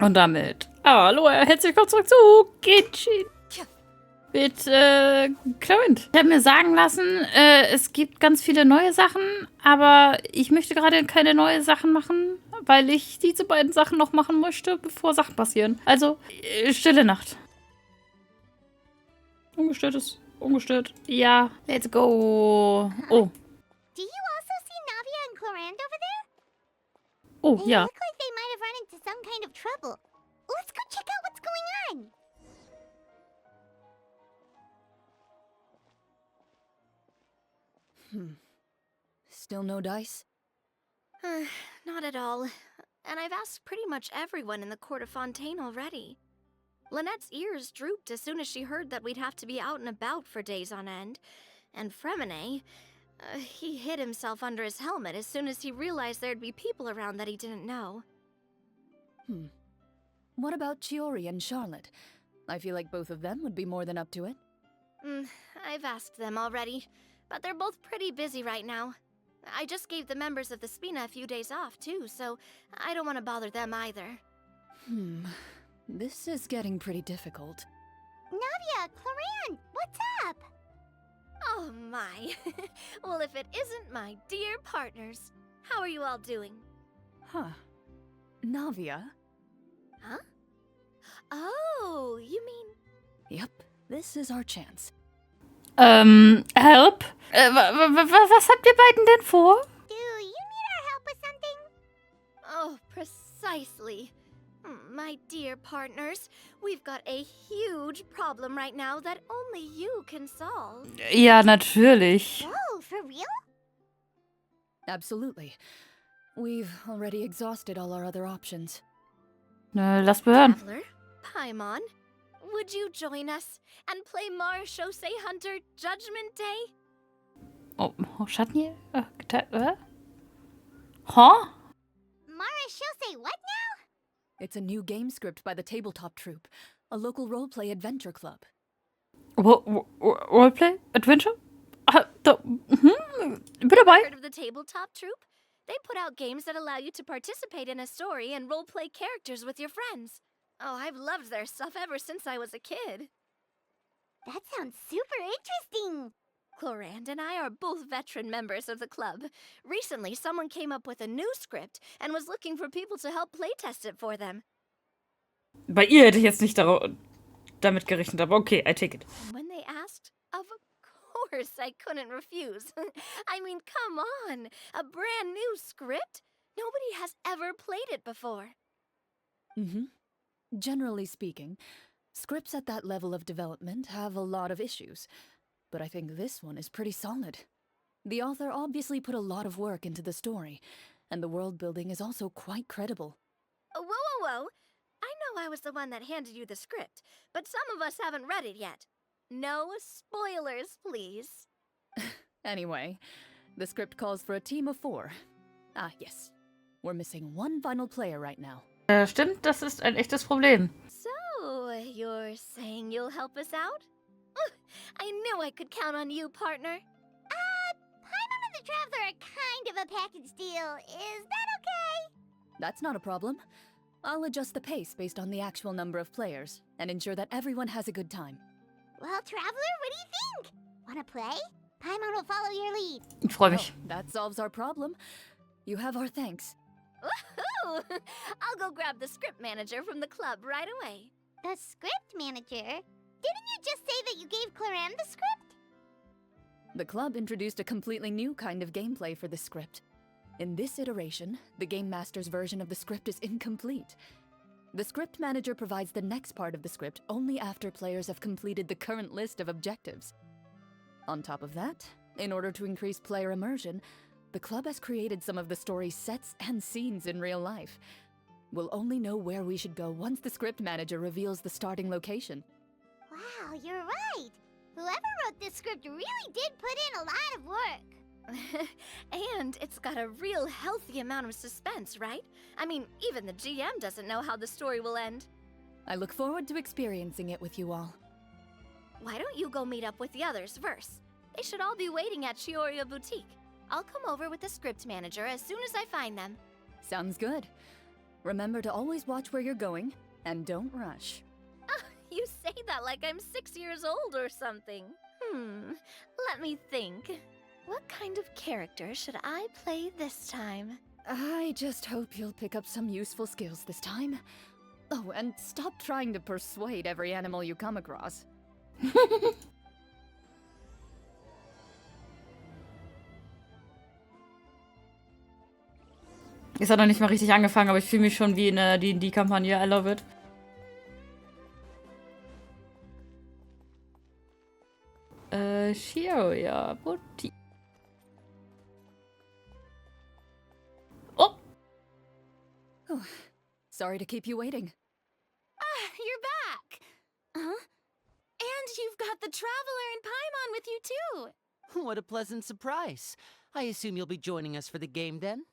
Und damit, hallo, herzlich willkommen zurück zu Genshin mit Clorinde. Ich habe mir sagen lassen, es gibt ganz viele neue Sachen, aber ich möchte gerade keine neuen Sachen machen, weil ich diese beiden Sachen noch machen möchte, bevor Sachen passieren. Also, stille Nacht. Ungestört. Ja, let's go. Oh. Do you also see Navia and Clorinde over there? Oh, They ja. look like they might have run into some kind of trouble. Let's go check out what's going on. Still no dice? Not at all. And I've asked pretty much everyone in the court of Fontaine already. Lynette's ears drooped as soon as she heard that we'd have to be out and about for days on end. And Fremine, he hid himself under his helmet as soon as he realized there'd be people around that he didn't know. What about Chiori and Charlotte? I feel like both of them would be more than up to it. I've asked them already, but they're both pretty busy right now. I just gave the members of the Spina a few days off, too, so I don't want to bother them either. This is getting pretty difficult. Navia, Clorinde, what's up? Oh my. Well, if it isn't my dear partners. How are you all doing? Huh. Navia? Huh? Oh, you mean... Yep, this is our chance. Help? Was habt ihr beiden denn vor? Do you need our help with something? Oh, precisely. My dear partners, we've got a huge problem right now that only you can solve. Ja, natürlich. Whoa, for real? Absolutely. We've already exhausted all our other options. Lass mal hören. Traveler, Paimon, would you join us and play Marechaussee Hunter Judgment Day? Oh, Schatten Huh? Marechaussee, what now? It's a new game script by the Tabletop Troupe, a local roleplay adventure club. Roleplay? Adventure? Bin dabei. Heard of the Tabletop Troupe? They put out games that allow you to participate in a story and roleplay characters with your friends. Oh, I've loved their stuff ever since I was a kid. That sounds super interesting. Clorinde and I are both veteran members of the club. Recently, someone came up with a new script and was looking for people to help playtest it for them. Bei ihr hätte ich jetzt nicht damit gerechnet, aber okay, I take it. When they asked, of course I couldn't refuse. I mean, come on, a brand new script? Nobody has ever played it before. Generally speaking, scripts at that level of development have a lot of issues, but I think this one is pretty solid. The author obviously put a lot of work into the story, and the world building is also quite credible. Whoa. I know I was the one that handed you the script, but some of us haven't read it yet. No spoilers, please. Anyway, the script calls for a team of 4. Ah, yes. We're missing one final player right now. Stimmt, das ist ein echtes Problem. So, you're saying you'll help us out? I knew I could count on you, partner. Paimon and the Traveler are kind of a package deal. Is that okay? That's not a problem. I'll adjust the pace based on the actual number of players, and ensure that everyone has a good time. Well, Traveler, what do you think? Wanna play? Paimon will follow your lead. Ich freue mich. Well, that solves our problem. You have our thanks. Woohoo! I'll go grab the script manager from the club right away. The script manager? Didn't you just say that you gave Clorinde the script? The club introduced a completely new kind of gameplay for the script. In this iteration, the Game Master's version of the script is incomplete. The script manager provides the next part of the script only after players have completed the current list of objectives. On top of that, in order to increase player immersion, the club has created some of the story's sets and scenes in real life. We'll only know where we should go once the script manager reveals the starting location. Wow, you're right. Whoever wrote this script really did put in a lot of work. And it's got a real healthy amount of suspense, right? I mean, even the GM doesn't know how the story will end. I look forward to experiencing it with you all. Why don't you go meet up with the others first? They should all be waiting at Chioria Boutique. I'll come over with the script manager as soon as I find them. Sounds good. Remember to always watch where you're going, and don't rush. You say that like I'm 6 years old or something. Let me think. What kind of character should I play this time? I just hope you'll pick up some useful skills this time. Oh, and stop trying to persuade every animal you come across. Es hat noch nicht mal richtig angefangen, aber ich fühle mich schon wie in der D&D-Kampagne. I love it. Shio, Butti. Oh! Oh, sorry to keep you waiting. You're back! Huh? And you've got the Traveler and Paimon with you, too! What a pleasant surprise. I assume you'll be joining us for the game then?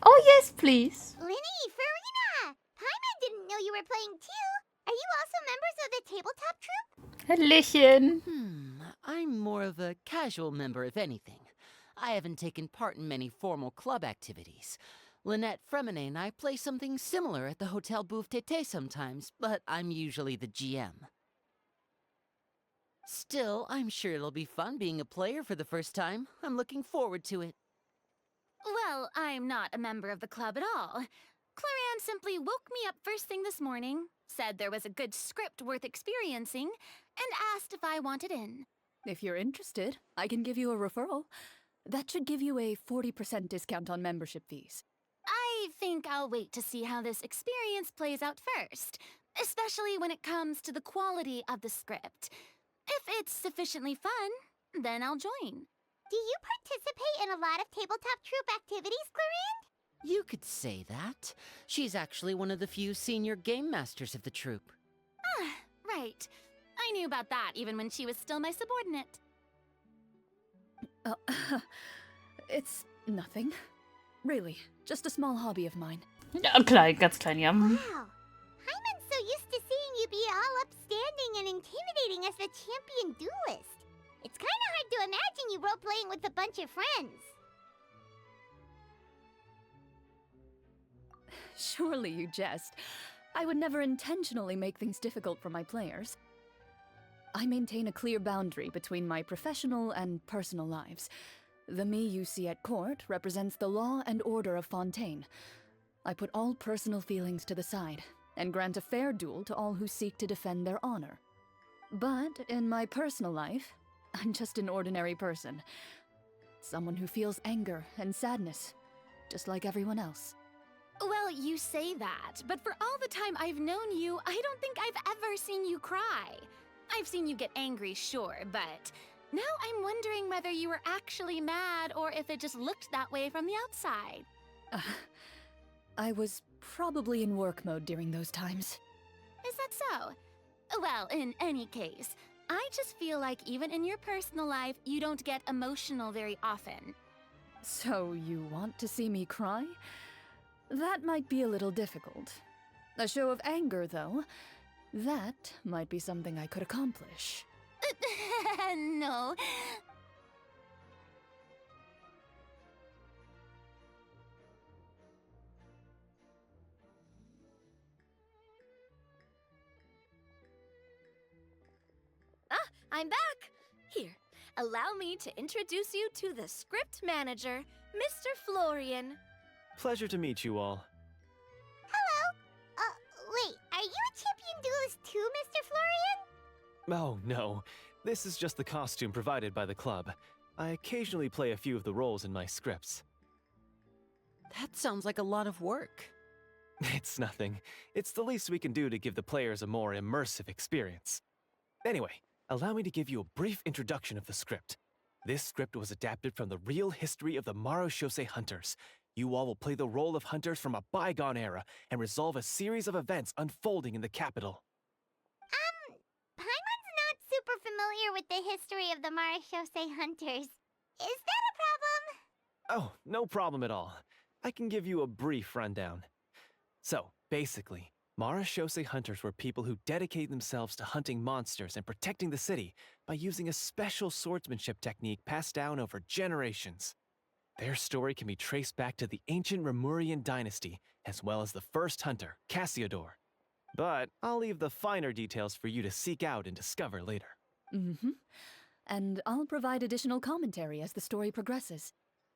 Oh, yes, please. Linny, Farina! Paimon didn't know you were playing too. Are you also members of the tabletop troupe? Hallöchen. I'm more of a casual member, if anything. I haven't taken part in many formal club activities. Lynette, Fremine, and I play something similar at the Hotel Bouffe Tété sometimes, but I'm usually the GM. Still, I'm sure it'll be fun being a player for the first time. I'm looking forward to it. Well, I'm not a member of the club at all. Clorinde simply woke me up first thing this morning, said there was a good script worth experiencing, and asked if I wanted in. If you're interested, I can give you a referral. That should give you a 40% discount on membership fees. I think I'll wait to see how this experience plays out first, especially when it comes to the quality of the script. If it's sufficiently fun, then I'll join. Do you participate in a lot of tabletop troupe activities, Clorinde? You could say that. She's actually one of the few senior game masters of the troupe. Right. I knew about that even when she was still my subordinate. It's nothing. Really, just a small hobby of mine. Ja, klein, ganz klein, ja. Wow. Paimon's so used to seeing you be all upstanding and intimidating as the champion duelist. It's kind of hard to imagine you role-playing with a bunch of friends. Surely you jest. I would never intentionally make things difficult for my players. I maintain a clear boundary between my professional and personal lives. The me you see at court represents the law and order of Fontaine. I put all personal feelings to the side and grant a fair duel to all who seek to defend their honor. But in my personal life, I'm just an ordinary person. Someone who feels anger and sadness, just like everyone else. Well, you say that, but for all the time I've known you, I don't think I've ever seen you cry. I've seen you get angry, sure, but now I'm wondering whether you were actually mad or if it just looked that way from the outside. I was probably in work mode during those times. Is that so? Well, in any case, I just feel like even in your personal life, you don't get emotional very often. So you want to see me cry? That might be a little difficult. A show of anger, though, that might be something I could accomplish. No. I'm back! Here, allow me to introduce you to the script manager, Mr. Florian. Pleasure to meet you all. Wait, are you a champion duelist too, Mr. Florian? Oh, no. This is just the costume provided by the club. I occasionally play a few of the roles in my scripts. That sounds like a lot of work. It's nothing. It's the least we can do to give the players a more immersive experience. Anyway, allow me to give you a brief introduction of the script. This script was adapted from the real history of the Marechaussee Hunters. You all will play the role of hunters from a bygone era and resolve a series of events unfolding in the capital. Paimon's not super familiar with the history of the Marechaussee Hunters. Is that a problem? Oh, no problem at all. I can give you a brief rundown. So, basically, Marechaussee Hunters were people who dedicated themselves to hunting monsters and protecting the city by using a special swordsmanship technique passed down over generations. Their story can be traced back to the ancient Remurian dynasty, as well as the first hunter, Cassiodor. But I'll leave the finer details for you to seek out and discover later. Mm-hmm. And I'll provide additional commentary as the story progresses.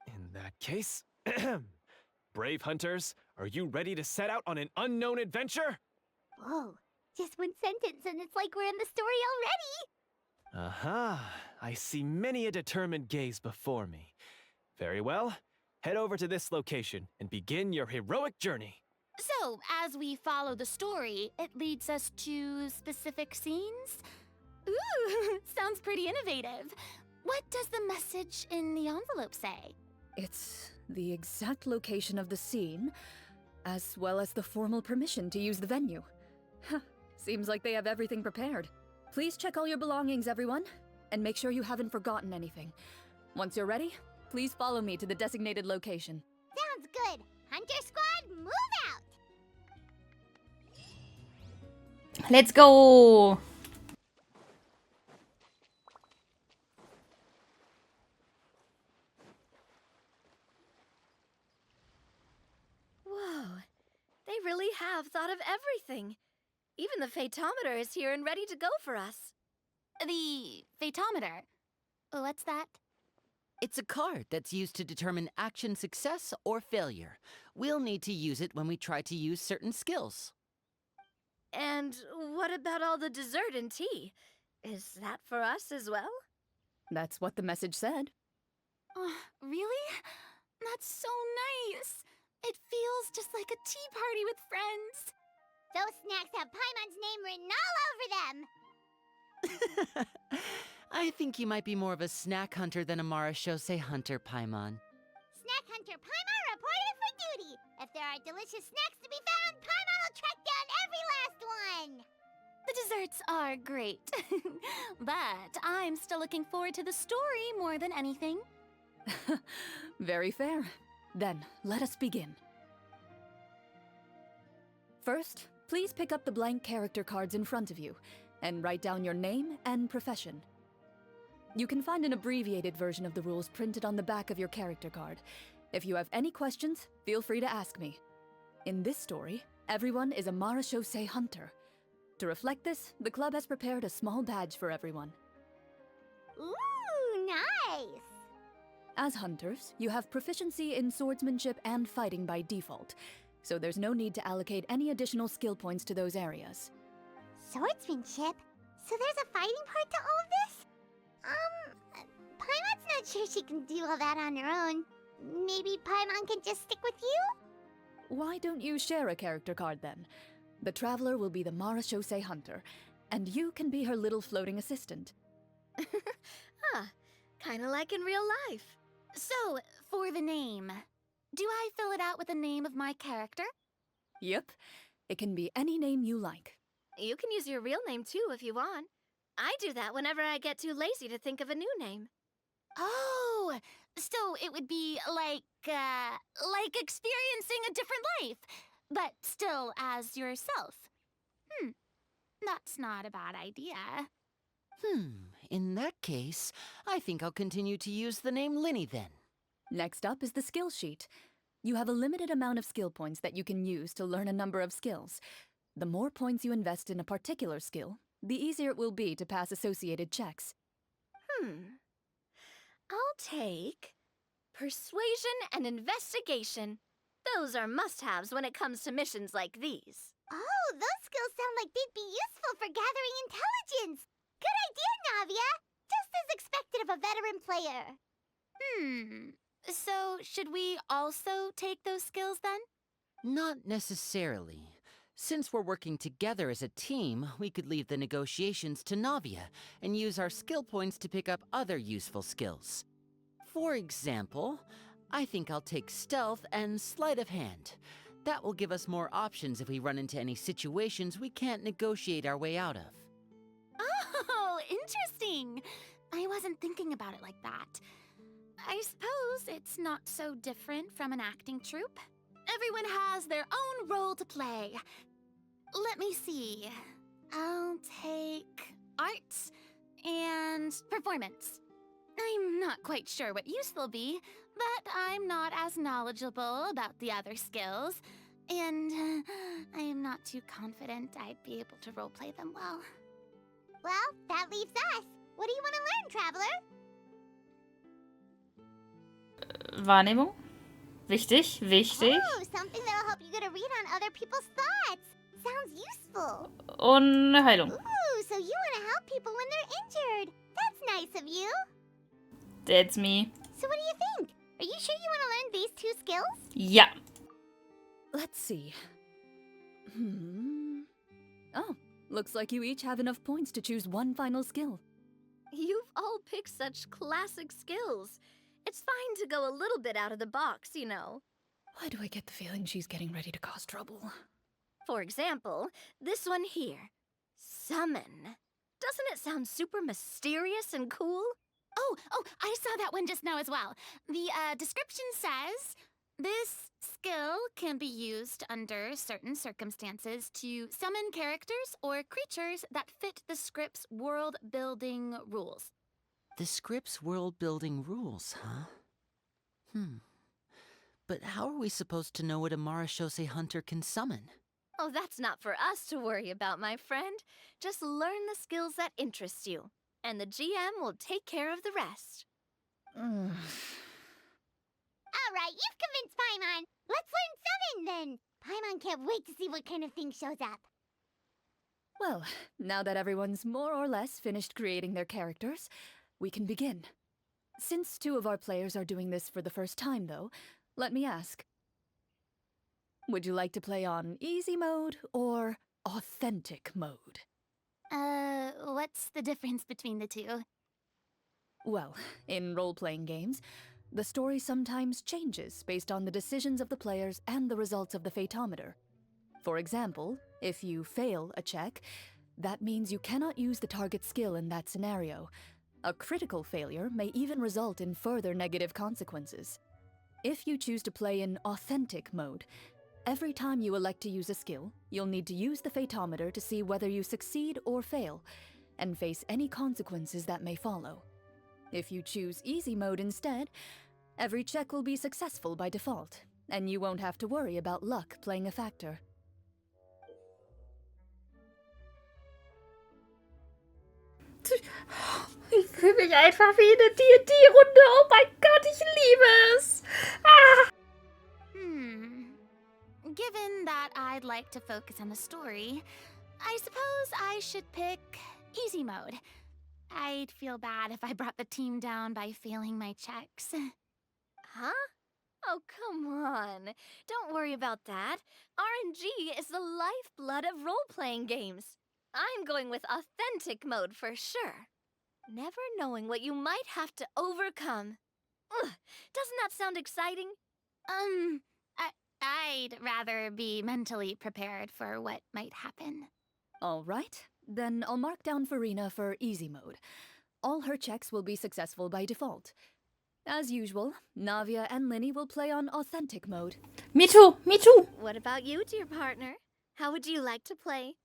In that case, brave hunters, are you ready to set out on an unknown adventure? Whoa, just one sentence and it's like we're in the story already! Aha, I see many a determined gaze before me. Very well, head over to this location and begin your heroic journey. So, as we follow the story, it leads us to specific scenes? Ooh, sounds pretty innovative. What does the message in the envelope say? It's the exact location of the scene, as well as the formal permission to use the venue. Huh, seems like they have everything prepared. Please check all your belongings, everyone, and make sure you haven't forgotten anything. Once you're ready, please follow me to the designated location. Sounds good! Hunter Squad, move out! Let's go! Whoa, they really have thought of everything. Even the phaetometer is here and ready to go for us. The phaetometer. What's that? It's a card that's used to determine action success or failure. We'll need to use it when we try to use certain skills. And what about all the dessert and tea? Is that for us as well? That's what the message said. Really? That's so nice. It feels just like a tea party with friends. Those snacks have Paimon's name written all over them! I think you might be more of a snack hunter than a Marashose hunter, Paimon. Snack Hunter Paimon reported for duty! If there are delicious snacks to be found, Paimon will track down every last one! The desserts are great. But I'm still looking forward to the story more than anything. Very fair. Then, let us begin. First, please pick up the blank character cards in front of you and write down your name and profession. You can find an abbreviated version of the rules printed on the back of your character card. If you have any questions, feel free to ask me. In this story, everyone is a Marashose hunter. To reflect this, the club has prepared a small badge for everyone. Ooh, nice! As hunters, you have proficiency in swordsmanship and fighting by default, so there's no need to allocate any additional skill points to those areas. Swordsmanship? So there's a fighting part to all of this? Paimon's not sure she can do all that on her own. Maybe Paimon can just stick with you? Why don't you share a character card then? The Traveler will be the Marashose hunter, and you can be her little floating assistant. Kinda like in real life. So, for the name, do I fill it out with the name of my character? Yep, it can be any name you like. You can use your real name too if you want. I do that whenever I get too lazy to think of a new name. Oh, so it would be like experiencing a different life, but still as yourself. That's not a bad idea. In that case, I think I'll continue to use the name Linny then. Next up is the skill sheet. You have a limited amount of skill points that you can use to learn a number of skills. The more points you invest in a particular skill, the easier it will be to pass associated checks. I'll take persuasion and investigation. Those are must-haves when it comes to missions like these. Oh, those skills sound like they'd be useful for gathering intelligence! Good idea, Navia! Just as expected of a veteran player. So should we also take those skills then? Not necessarily. Since we're working together as a team, we could leave the negotiations to Navia and use our skill points to pick up other useful skills. For example, I think I'll take stealth and sleight of hand. That will give us more options if we run into any situations we can't negotiate our way out of. Oh, interesting. I wasn't thinking about it like that. I suppose it's not so different from an acting troupe. Everyone has their own role to play. Let me see. I'll take arts and performance. I'm not quite sure what use they'll be, but I'm not as knowledgeable about the other skills, and I am not too confident I'd be able to roleplay them well. Well, that leaves us. What do you want to learn, traveler? Wahrnehmung. Wichtig, wichtig. Oh, something that'll help you get a read on other people's thoughts. Sounds useful. Und eine Heilung. Ooh, so you want to help people when they're injured. That's nice of you. That's me. So what do you think? Are you sure you want to learn these 2 skills? Ja. Let's see. Oh, looks like you each have enough points to choose one final skill. You've all picked such classic skills. It's fine to go a little bit out of the box, you know. Why do I get the feeling she's getting ready to cause trouble? For example, this one here. Summon. Doesn't it sound super mysterious and cool? Oh, I saw that one just now as well. The description says, this skill can be used under certain circumstances to summon characters or creatures that fit the script's world-building rules. The script's world-building rules, huh? But how are we supposed to know what a Marashose hunter can summon? Oh, that's not for us to worry about, my friend. Just learn the skills that interest you, and the GM will take care of the rest. All right, you've convinced Paimon. Let's learn Summon, then. Paimon can't wait to see what kind of thing shows up. Well, now that everyone's more or less finished creating their characters, we can begin. Since 2 of our players are doing this for the first time, though, let me ask. Would you like to play on easy mode or authentic mode? What's the difference between the 2? Well, in role-playing games, the story sometimes changes based on the decisions of the players and the results of the Fatometer. For example, if you fail a check, that means you cannot use the target skill in that scenario. A critical failure may even result in further negative consequences. If you choose to play in authentic mode, every time you elect to use a skill, you'll need to use the Fatometer to see whether you succeed or fail, and face any consequences that may follow. If you choose easy mode instead, every check will be successful by default, and you won't have to worry about luck playing a factor. Ich fühle mich einfach wie eine D&D-Runde. Oh mein Gott, ich liebe es. Ah. Given that I'd like to focus on the story, I suppose I should pick easy mode. I'd feel bad if I brought the team down by failing my checks. Huh? Oh, come on. Don't worry about that. RNG is the lifeblood of role-playing games. I'm going with authentic mode for sure. Never knowing what you might have to overcome. Ugh, doesn't that sound exciting? I'd rather be mentally prepared for what might happen. All right, then I'll mark down Farina for easy mode. All her checks will be successful by default. As usual, Navia and Linny will play on authentic mode. Me too, me too. What about you, dear partner? How would you like to play?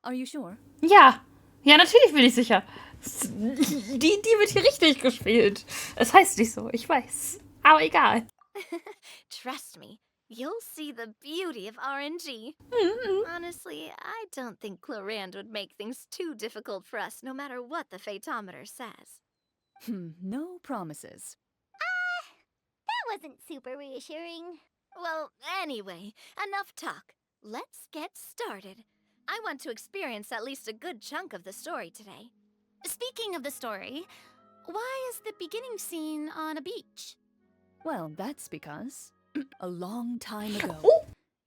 Are you sure? Ja. Ja, natürlich bin ich sicher. Die wird hier richtig gespielt. Es heißt nicht so, ich weiß. Aber egal. Trust me, you'll see the beauty of RNG. Honestly, I don't think Clorinde would make things too difficult for us, no matter what the Fatometer says. No promises. That wasn't super reassuring. Well, anyway, enough talk. Let's get started. I want to experience at least a good chunk of the story today. Speaking of the story, why is the beginning scene on a beach? Well, that's because a long time ago,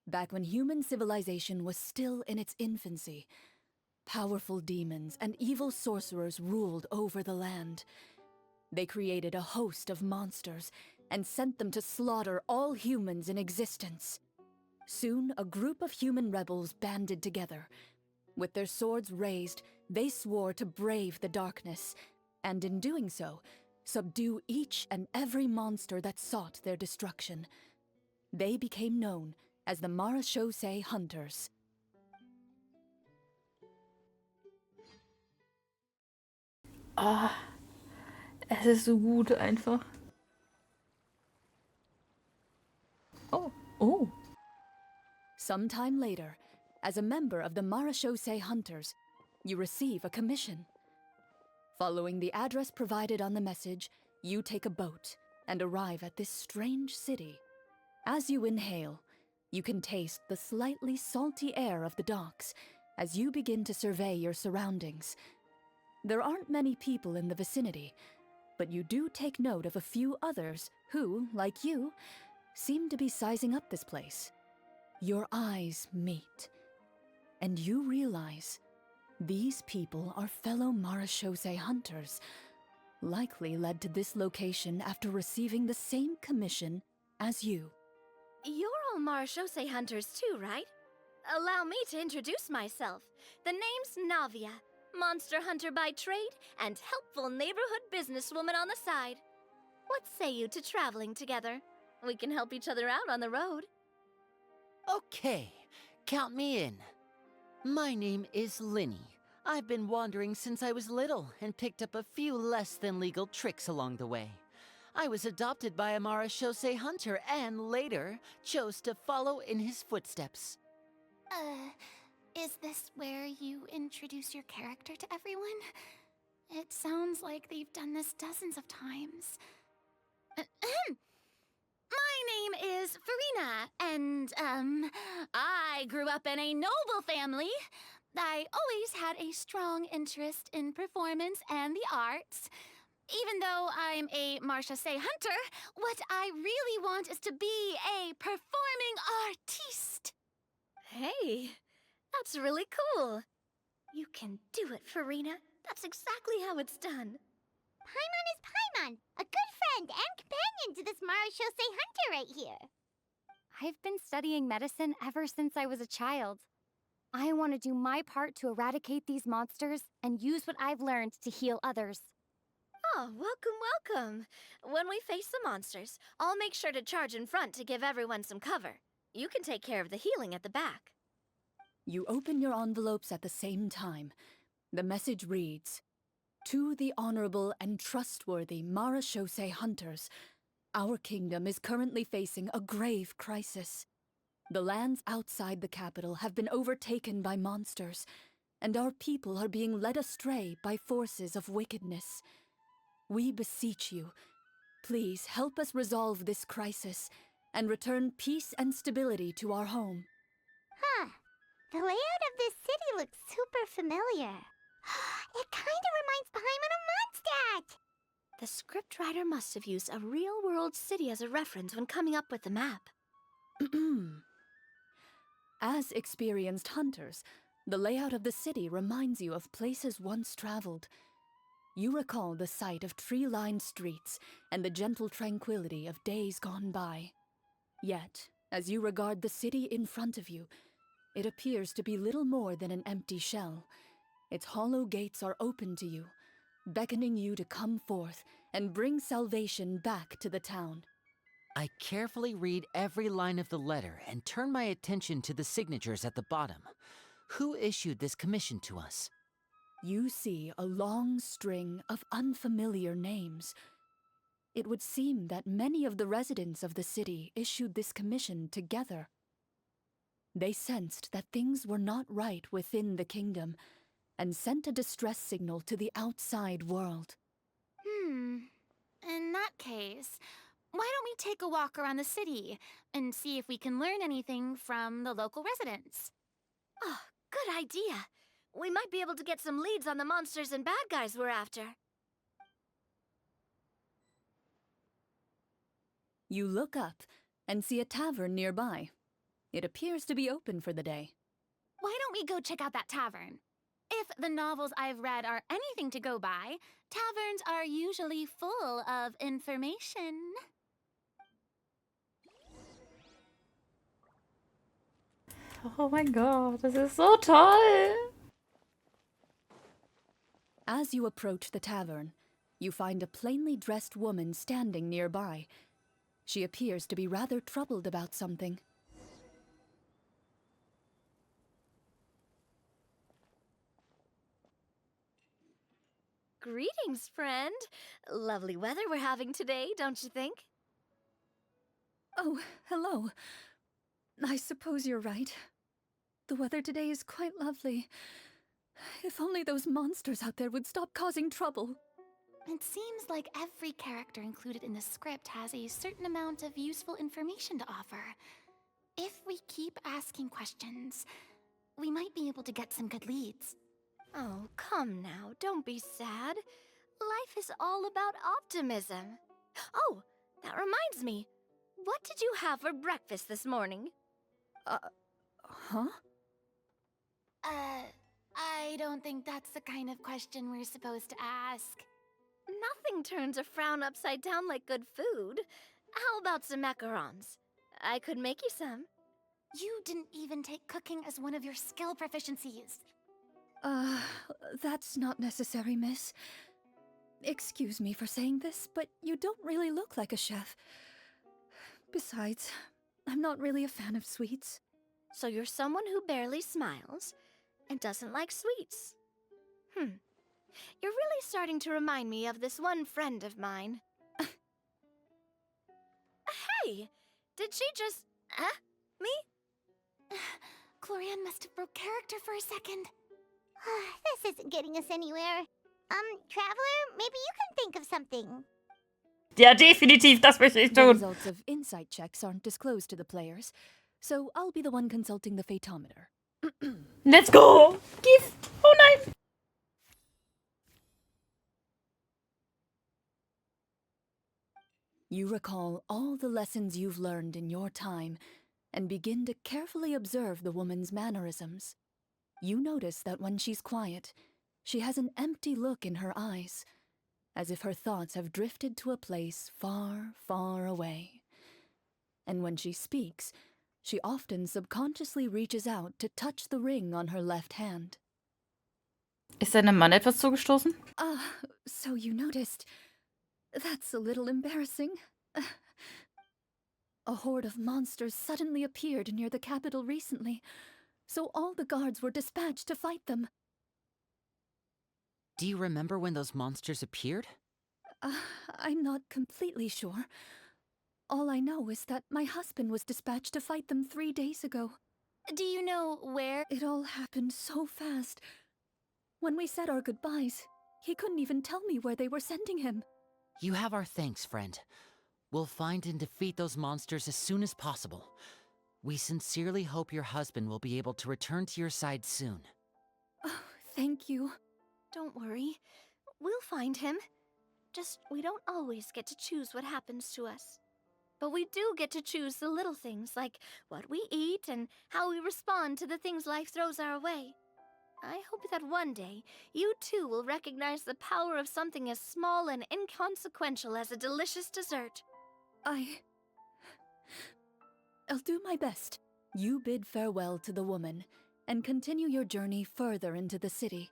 back when human civilization was still in its infancy, powerful demons and evil sorcerers ruled over the land. They created a host of monsters and sent them to slaughter all humans in existence. Soon, a group of human rebels banded together. With their swords raised, they swore to brave the darkness, and in doing so, subdue each and every monster that sought their destruction. They became known as the Marashose Hunters. Ah, es ist so gut einfach. Oh. Oh. Sometime later, as a member of the Marachose Hunters, you receive a commission. Following the address provided on the message, you take a boat and arrive at this strange city. As you inhale, you can taste the slightly salty air of the docks as you begin to survey your surroundings. There aren't many people in the vicinity, but you do take note of a few others who, like you, seem to be sizing up this place. Your eyes meet, and you realize these people are fellow Marachose hunters, likely led to this location after receiving the same commission as you. You're all Marachose hunters too, right? Allow me to introduce myself. The name's Navia, monster hunter by trade and helpful neighborhood businesswoman on the side. What say you to traveling together? We can help each other out on the road. Okay, count me in. My name is Linny. I've been wandering since I was little and picked up a few less than legal tricks along the way. I was adopted by a Marachose hunter and later chose to follow in his footsteps. Is this where you introduce your character to everyone? It sounds like they've done this dozens of times. My name is Farina, and, I grew up in a noble family. I always had a strong interest in performance and the arts. Even though I'm a Marachose hunter, what I really want is to be a performing artiste. Hey, that's really cool. You can do it, Farina. That's exactly how it's done. Paimon is Paimon, a good friend and companion to this Marachose hunter right here. I've been studying medicine ever since I was a child. I want to do my part to eradicate these monsters and use what I've learned to heal others. Oh, welcome. When we face the monsters, I'll make sure to charge in front to give everyone some cover. You can take care of the healing at the back. You open your envelopes at the same time. The message reads, "To the honorable and trustworthy Marachose hunters, our kingdom is currently facing a grave crisis. The lands outside the capital have been overtaken by monsters, and our people are being led astray by forces of wickedness. We beseech you, please help us resolve this crisis and return peace and stability to our home." Huh. The layout of this city looks super familiar. It kind of reminds Paimon of Mondstadt. The scriptwriter must have used a real-world city as a reference when coming up with the map. As experienced hunters, the layout of the city reminds you of places once traveled. You recall the sight of tree-lined streets and the gentle tranquility of days gone by. Yet, as you regard the city in front of you, it appears to be little more than an empty shell. Its hollow gates are open to you, beckoning you to come forth and bring salvation back to the town. I carefully read every line of the letter and turn my attention to the signatures at the bottom. Who issued this commission to us? You see a long string of unfamiliar names. It would seem that many of the residents of the city issued this commission together. They sensed that things were not right within the kingdom and sent a distress signal to the outside world. In that case, why don't we take a walk around the city and see if we can learn anything from the local residents? Oh, good idea. We might be able to get some leads on the monsters and bad guys we're after. You look up and see a tavern nearby. It appears to be open for the day. Why don't we go check out that tavern? If the novels I've read are anything to go by, taverns are usually full of information. Oh mein Gott, das ist so toll. As you approach the tavern, you find a plainly dressed woman standing nearby. She appears to be rather troubled about something. Greetings, friend. Lovely weather we're having today, don't you think? Oh, hello. I suppose you're right. The weather today is quite lovely. If only those monsters out there would stop causing trouble. It seems like every character included in the script has a certain amount of useful information to offer. If we keep asking questions, we might be able to get some good leads. Oh, come now, don't be sad. Life is all about optimism. Oh, that reminds me. What did you have for breakfast this morning? Huh? I don't think that's the kind of question we're supposed to ask. Nothing turns a frown upside down like good food. How about some macarons? I could make you some. You didn't even take cooking as one of your skill proficiencies. That's not necessary, miss. Excuse me for saying this, but you don't really look like a chef. Besides, I'm not really a fan of sweets. So you're someone who barely smiles and doesn't like sweets. You're really starting to remind me of this one friend of mine. Hey! Did she just... me? Clorinde must have broke character for a second. This isn't getting us anywhere. Traveler, maybe you can think of something. Ja, definitiv, das möchte ich The tun. results of insight checks aren't disclosed to the players, so I'll be the one consulting the phaetometer. Let's go! Gift! Oh nein! You recall all the lessons you've learned in your time and begin to carefully observe the woman's mannerisms. You notice that when she's quiet, she has an empty look in her eyes, as if her thoughts have drifted to a place far, far away. And when she speaks, she often subconsciously reaches out to touch the ring on her left hand. Ist deinem Mann etwas zugestoßen? So you noticed. That's a little embarrassing. A horde of monsters suddenly appeared near the capital recently, so all the guards were dispatched to fight them. Do you remember when those monsters appeared? I'm not completely sure. All I know is that my husband was dispatched to fight them 3 days ago. Do you know where? It all happened so fast. When we said our goodbyes, he couldn't even tell me where they were sending him. You have our thanks, friend. We'll find and defeat those monsters as soon as possible. We sincerely hope your husband will be able to return to your side soon. Oh, thank you. Don't worry. We'll find him. Just, we don't always get to choose what happens to us. But we do get to choose the little things, like what we eat and how we respond to the things life throws our way. I hope that one day, you too will recognize the power of something as small and inconsequential as a delicious dessert. I'll do my best. You bid farewell to the woman and continue your journey further into the city.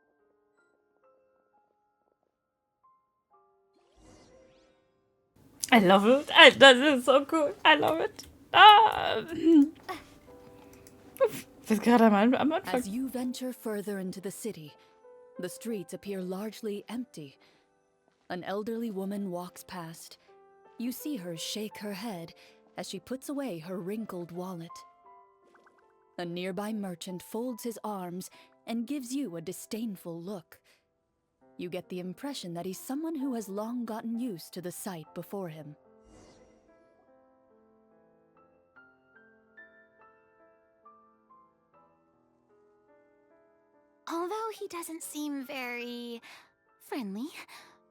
I love it. Das ist so cool. I love it. Das ist gerade am Anfang. As you venture further into the city, the streets appear largely empty. An elderly woman walks past. You see her shake her head as she puts away her wrinkled wallet. A nearby merchant folds his arms and gives you a disdainful look. You get the impression that he's someone who has long gotten used to the sight before him. Although he doesn't seem very friendly,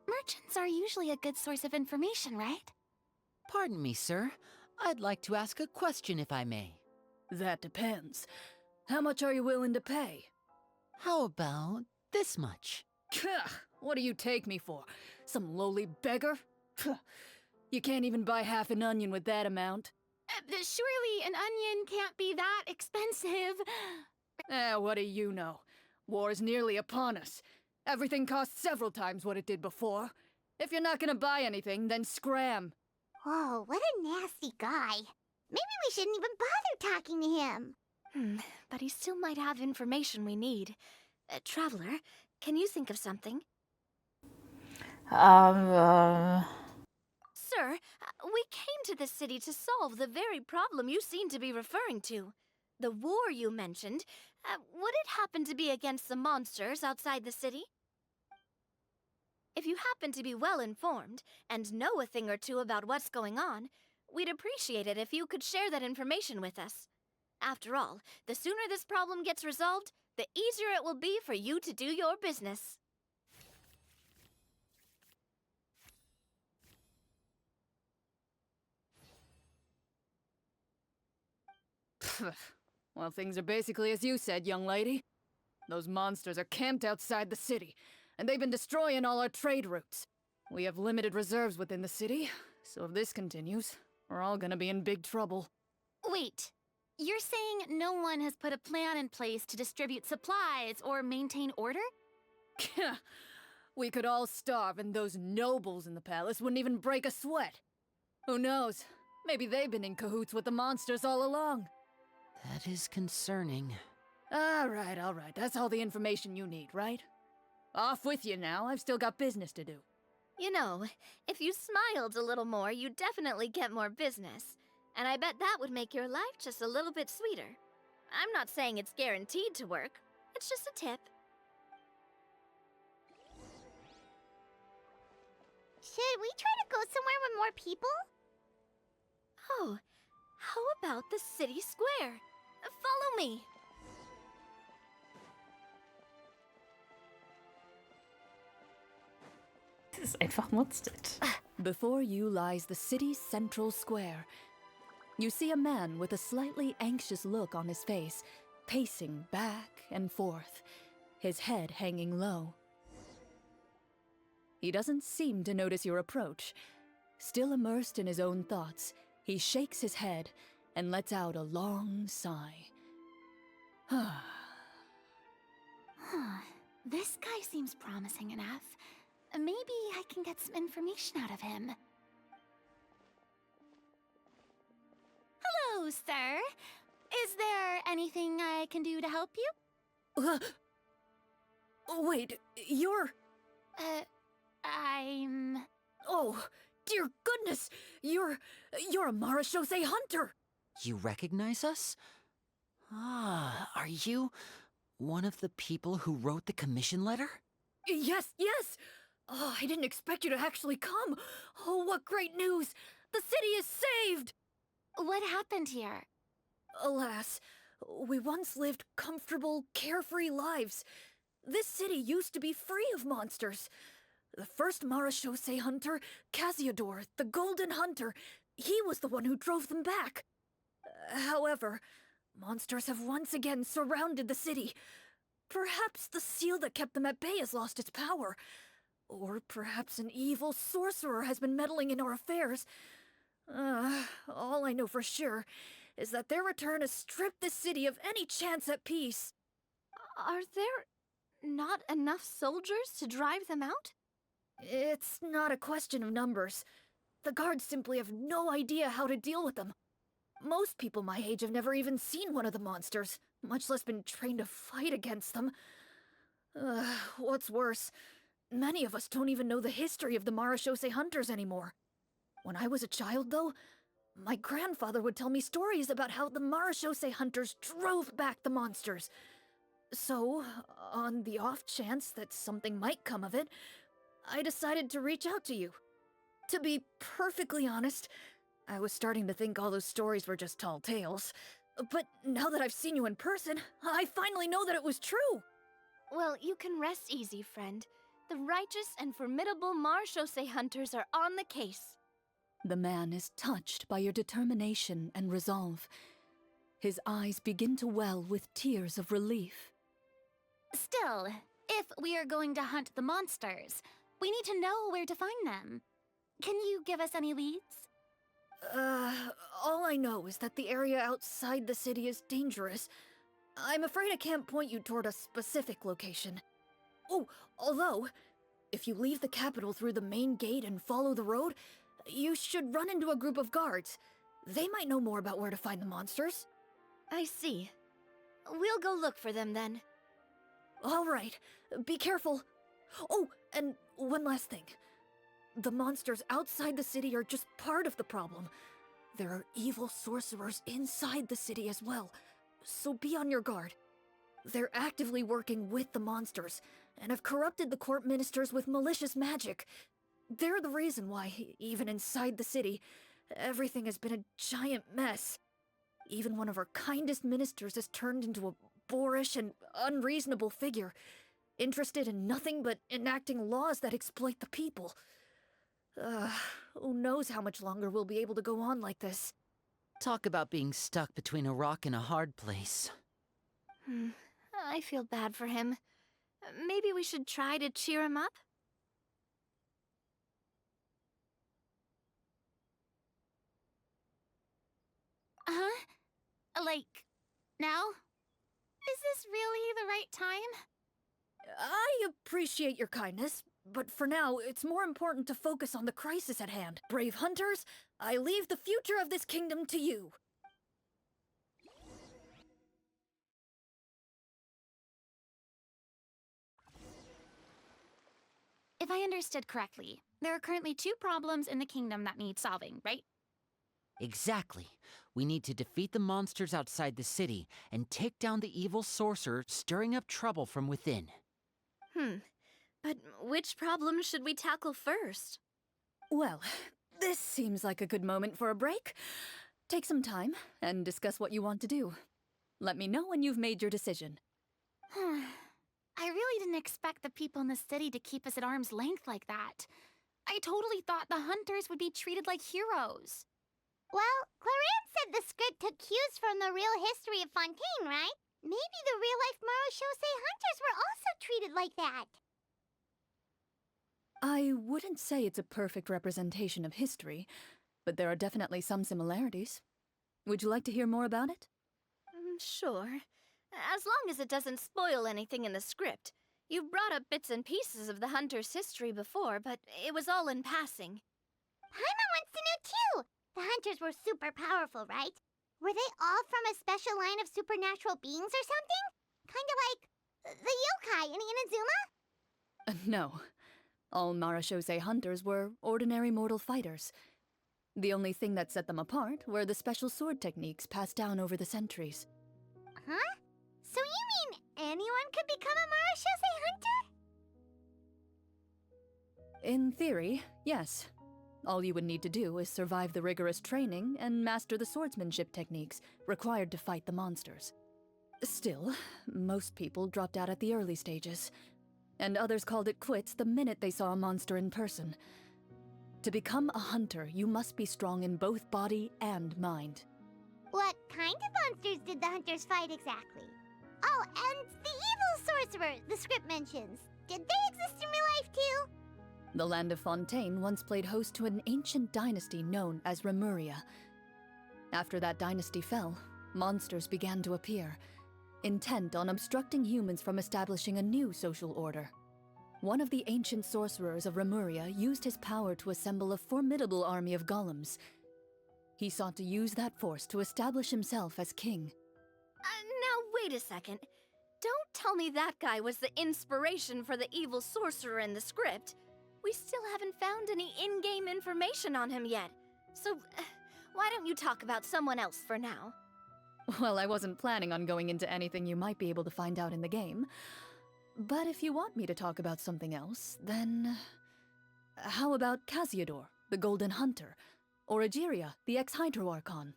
merchants are usually a good source of information, right? Pardon me, sir. I'd like to ask a question if I may. That depends. How much are you willing to pay? How about this much? What do you take me for? Some lowly beggar? You can't even buy half an onion with that amount. Surely an onion can't be that expensive. What do you know? War's nearly upon us. Everything costs several times what it did before. If you're not gonna buy anything, then scram. Whoa, what a nasty guy. Maybe we shouldn't even bother talking to him. But he still might have information we need. Traveler, can you think of something? Sir, Sir, we came to this city to solve the very problem you seem to be referring to. The war you mentioned, would it happen to be against the monsters outside the city? If you happen to be well informed and know a thing or two about what's going on, we'd appreciate it if you could share that information with us. After all, the sooner this problem gets resolved, the easier it will be for you to do your business. Well, things are basically as you said, young lady. Those monsters are camped outside the city, and they've been destroying all our trade routes. We have limited reserves within the city, so if this continues, we're all gonna be in big trouble. Wait, you're saying no one has put a plan in place to distribute supplies or maintain order? We could all starve, and those nobles in the palace wouldn't even break a sweat. Who knows? Maybe they've been in cahoots with the monsters all along. That is concerning. All right. That's all the information you need, right? Off with you now. I've still got business to do. You know, if you smiled a little more, you'd definitely get more business. And I bet that would make your life just a little bit sweeter. I'm not saying it's guaranteed to work. It's just a tip. Should we try to go somewhere with more people? Oh, how about the city square? Follow me. Das ist einfach Mutzit. Before you lies the city's central square. You see a man with a slightly anxious look on his face, pacing back and forth, his head hanging low. He doesn't seem to notice your approach. Still immersed in his own thoughts, he shakes his head and lets out a long sigh. This guy seems promising enough. Maybe I can get some information out of him. Hello, sir. Is there anything I can do to help you? Wait, you're... I'm... Oh, dear goodness! You're a Marashose hunter! You recognize us? Ah, are you one of the people who wrote the commission letter? Yes! Oh, I didn't expect you to actually come! Oh, what great news! The city is saved! What happened here? Alas, we once lived comfortable, carefree lives. This city used to be free of monsters. The first Marashose hunter, Casiodor, the Golden Hunter, he was the one who drove them back. However, monsters have once again surrounded the city. Perhaps the seal that kept them at bay has lost its power. Or perhaps an evil sorcerer has been meddling in our affairs. All I know for sure is that their return has stripped the city of any chance at peace. Are there not enough soldiers to drive them out? It's not a question of numbers. The guards simply have no idea how to deal with them. Most people my age have never even seen one of the monsters, much less been trained to fight against them. What's worse, many of us don't even know the history of the Marashose hunters anymore. When I was a child, though, my grandfather would tell me stories about how the Marashose hunters drove back the monsters. So, on the off chance that something might come of it, I decided to reach out to you. To be perfectly honest, I was starting to think all those stories were just tall tales. But now that I've seen you in person, I finally know that it was true! Well, you can rest easy, friend. The righteous and formidable Marashose hunters are on the case. The man is touched by your determination and resolve. His eyes begin to well with tears of relief. Still, if we are going to hunt the monsters, we need to know where to find them. Can you give us any leads? All I know is that the area outside the city is dangerous. I'm afraid I can't point you toward a specific location. Oh, although, if you leave the capital through the main gate and follow the road, you should run into a group of guards. They might know more about where to find the monsters. I see. We'll go look for them then. All right, be careful. Oh, and one last thing. The monsters outside the city are just part of the problem. There are evil sorcerers inside the city as well, so be on your guard. They're actively working with the monsters, and have corrupted the court ministers with malicious magic. They're the reason why, even inside the city, everything has been a giant mess. Even one of our kindest ministers has turned into a boorish and unreasonable figure, interested in nothing but enacting laws that exploit the people. Who knows how much longer we'll be able to go on like this. Talk about being stuck between a rock and a hard place. I feel bad for him. Maybe we should try to cheer him up? Huh? Like, now? Is this really the right time? I appreciate your kindness, but for now, it's more important to focus on the crisis at hand. Brave hunters, I leave the future of this kingdom to you. If I understood correctly, there are currently 2 problems in the kingdom that need solving, right? Exactly. We need to defeat the monsters outside the city and take down the evil sorcerer stirring up trouble from within. But which problem should we tackle first? Well, this seems like a good moment for a break. Take some time and discuss what you want to do. Let me know when you've made your decision. I really didn't expect the people in the city to keep us at arm's length like that. I totally thought the hunters would be treated like heroes. Well, Clorinde said the script took cues from the real history of Fontaine, right? Maybe the real-life Marashose hunters were also treated like that. I wouldn't say it's a perfect representation of history, but there are definitely some similarities. Would you like to hear more about it? Sure. As long as it doesn't spoil anything in the script. You brought up bits and pieces of the hunter's history before, but it was all in passing. Paimon wants to know too! The hunters were super powerful, right? Were they all from a special line of supernatural beings or something? Kinda like the yokai in Inazuma? No. All Marashose hunters were ordinary mortal fighters. The only thing that set them apart were the special sword techniques passed down over the centuries. Huh? So you mean anyone could become a Marashose hunter? In theory, yes. All you would need to do is survive the rigorous training and master the swordsmanship techniques required to fight the monsters. Still, most people dropped out at the early stages, and others called it quits the minute they saw a monster in person. To become a hunter, you must be strong in both body and mind. What kind of monsters did the hunters fight exactly? Oh, and the evil sorcerer the script mentions. Did they exist in real life too? The land of Fontaine once played host to an ancient dynasty known as Rapperia. After that dynasty fell, monsters began to appear, intent on obstructing humans from establishing a new social order. One of the ancient sorcerers of Rapperia used his power to assemble a formidable army of golems. He sought to use that force to establish himself as king. Now wait a second. Don't tell me that guy was the inspiration for the evil sorcerer in the script. We still haven't found any in-game information on him yet. So, why don't you talk about someone else for now? Well, I wasn't planning on going into anything you might be able to find out in the game. But if you want me to talk about something else, then... how about Casiodor, the Golden Hunter? Or Egeria, the ex-Hydro Archon?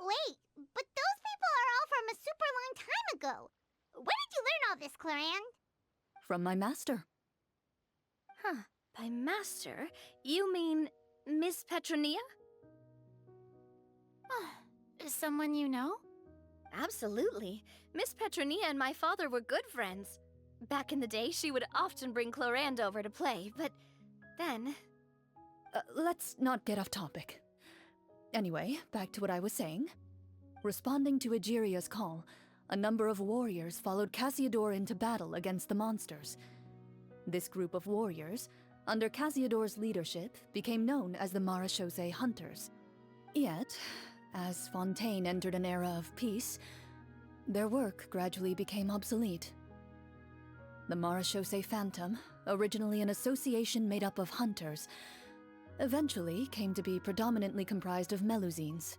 Wait, but those people are all from a super long time ago. Where did you learn all this, Clorinde? From my master. Huh. By master, you mean Miss Petronia? Someone you know? Absolutely. Miss Petronia and my father were good friends. Back in the day, she would often bring Clorinde over to play, but then... Let's not get off topic. Anyway, back to what I was saying. Responding to Egeria's call, a number of warriors followed Casiodor into battle against the monsters. This group of warriors, under Casiodor's leadership, became known as the Marashose Hunters. Yet, as Fontaine entered an era of peace, their work gradually became obsolete. The Marashose Phantom, originally an association made up of hunters, eventually came to be predominantly comprised of Melusines.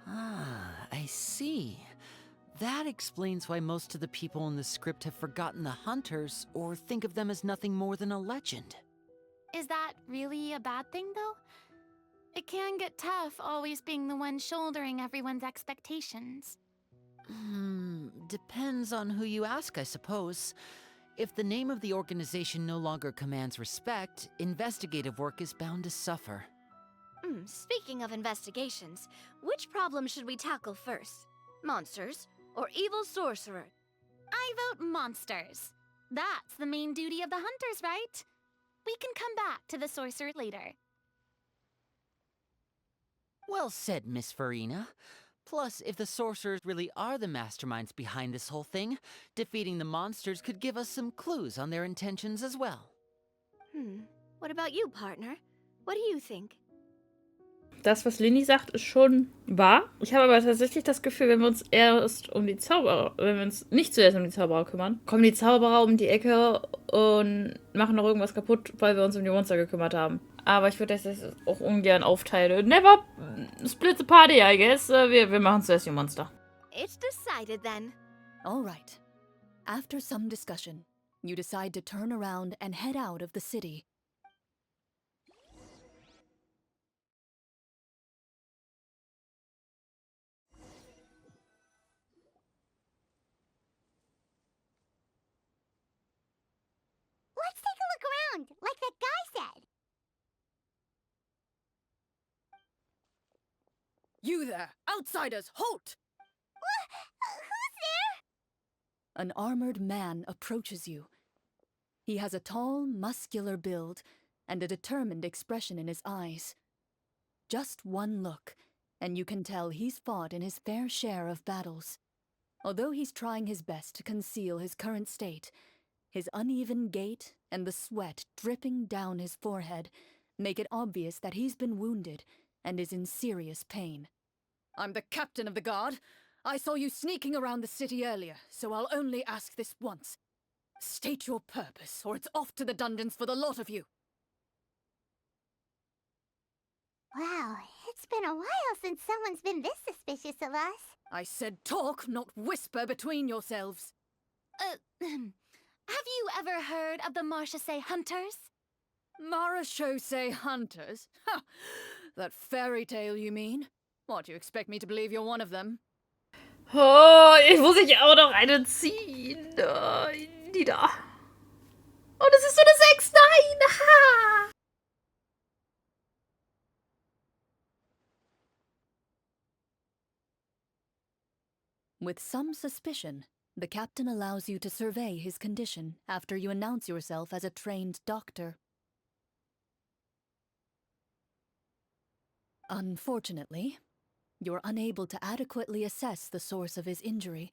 Ah, I see. That explains why most of the people in the script have forgotten the hunters or think of them as nothing more than a legend. Is that really a bad thing, though? It can get tough always being the one shouldering everyone's expectations. Depends on who you ask, I suppose. If the name of the organization no longer commands respect, investigative work is bound to suffer. Speaking of investigations, which problem should we tackle first? Monsters or evil sorcerer? I vote monsters. That's the main duty of the hunters, right? We can come back to the sorcerer later. Well said, Miss Farina. Plus, if the sorcerers really are the masterminds behind this whole thing, defeating the monsters could give us some clues on their intentions as well. What about you, partner? What do you think? Das, was Lini sagt, ist schon wahr. Ich habe aber tatsächlich das Gefühl, wenn wir uns nicht zuerst um die Zauberer kümmern, kommen die Zauberer um die Ecke und machen noch irgendwas kaputt, weil wir uns um die Monster gekümmert haben. Aber ich würde das auch ungern aufteilen. Never split the party, I guess. Wir machen zuerst die Monster. It's decided then. All right. After some discussion, you decide to turn around and head out of the city. Let's take a look around, like that guy said. You there! Outsiders, halt! Who's there? An armored man approaches you. He has a tall, muscular build and a determined expression in his eyes. Just one look, and you can tell he's fought in his fair share of battles. Although he's trying his best to conceal his current state, his uneven gait and the sweat dripping down his forehead make it obvious that he's been wounded and is in serious pain. I'm the captain of the guard. I saw you sneaking around the city earlier, so I'll only ask this once. State your purpose, or it's off to the dungeons for the lot of you. Wow, it's been a while since someone's been this suspicious of us. I said talk, not whisper between yourselves. Have you ever heard of the Marchese hunters? Marachose hunters? Ha! That fairy tale, you mean? What, you expect me to believe you're one of them? Oh, jetzt muss ich auch noch eine ziehen. Die da. Oh, das ist so eine 6. Nein! Ha! With some suspicion, the captain allows you to survey his condition after you announce yourself as a trained doctor. Unfortunately, you're unable to adequately assess the source of his injury,